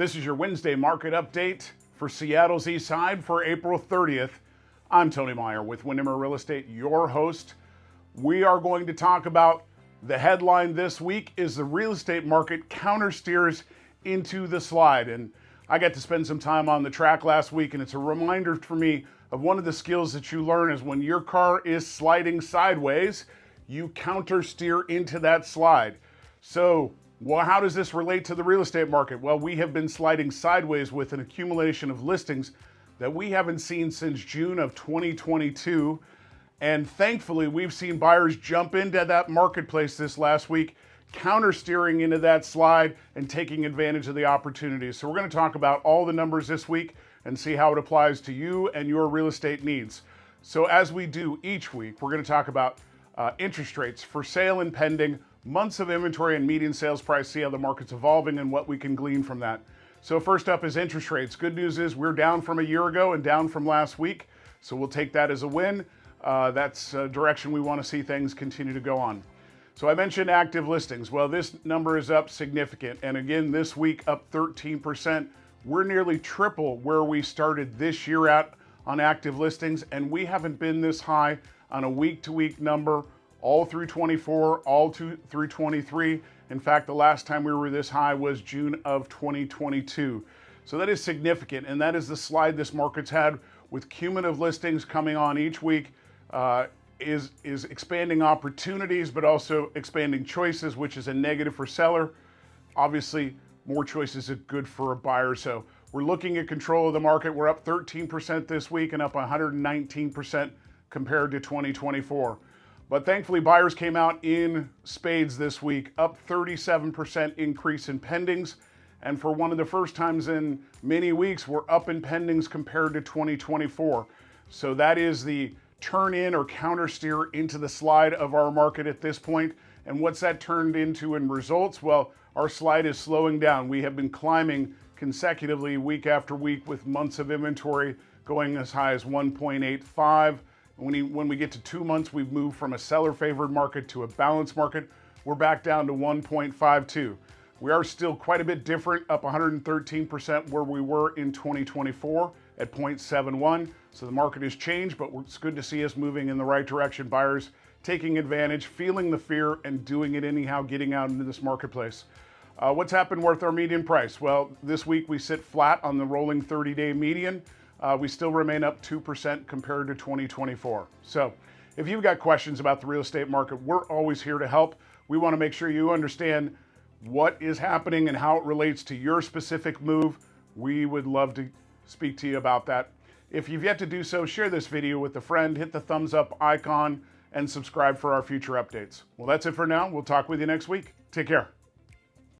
This is your Wednesday market update for Seattle's Eastside for April 30th. I'm Tony Meier with Windermere Real Estate, your host. We are going to talk about the headline this week is the real estate market countersteers into the slide. And I got to spend some time on the track last week, and it's a reminder for me of one of the skills that you learn is when your car is sliding sideways, you countersteer into that slide. So, well, how does this relate to the real estate market? Well, we have been sliding sideways with an accumulation of listings that we haven't seen since June of 2022. And thankfully, we've seen buyers jump into that marketplace this last week, countersteering into that slide and taking advantage of the opportunities. So we're going to talk about all the numbers this week and see how it applies to you and your real estate needs. So as we do each week, we're going to talk about interest rates for sale and pending, months of inventory and median sales price, see how the market's evolving and what we can glean from that. So first up is interest rates. Good news is we're down from a year ago and down from last week. So we'll take that as a win. That's a direction we want to see things continue to go on. So I mentioned active listings. Well, this number is up significant. And again, this week up 13%. We're nearly triple where we started this year at on active listings. And we haven't been this high on a week-to-week number all through 24, all through 23. In fact, the last time we were this high was June of 2022. So that is significant, and that is the slide this market's had with cumulative listings coming on each week, is expanding opportunities, but also expanding choices, which is a negative for seller. Obviously, more choices is good for a buyer. So we're looking at control of the market. We're up 13% this week and up 119% compared to 2024. But thankfully, buyers came out in spades this week, up 37% increase in pendings. And for one of the first times in many weeks, we're up in pendings compared to 2024. So that is the turn in or countersteer into the slide of our market at this point. And what's that turned into in results? Well, our slide is slowing down. We have been climbing consecutively week after week with months of inventory going as high as 1.85. When we get to 2 months, we've moved from a seller-favored market to a balanced market. We're back down to 1.52. We are still quite a bit different, up 113% where we were in 2024 at 0.71. So the market has changed, but it's good to see us moving in the right direction. Buyers taking advantage, feeling the fear, and doing it anyhow, getting out into this marketplace. What's happened with our median price? Well, this week we sit flat on the rolling 30-day median. We still remain up 2% compared to 2024. So if you've got questions about the real estate market, we're always here to help. We want to make sure you understand what is happening and how it relates to your specific move. We would love to speak to you about that. If you've yet to do so, share this video with a friend, hit the thumbs up icon, and subscribe for our future updates. Well, that's it for now. We'll talk with you next week. Take care.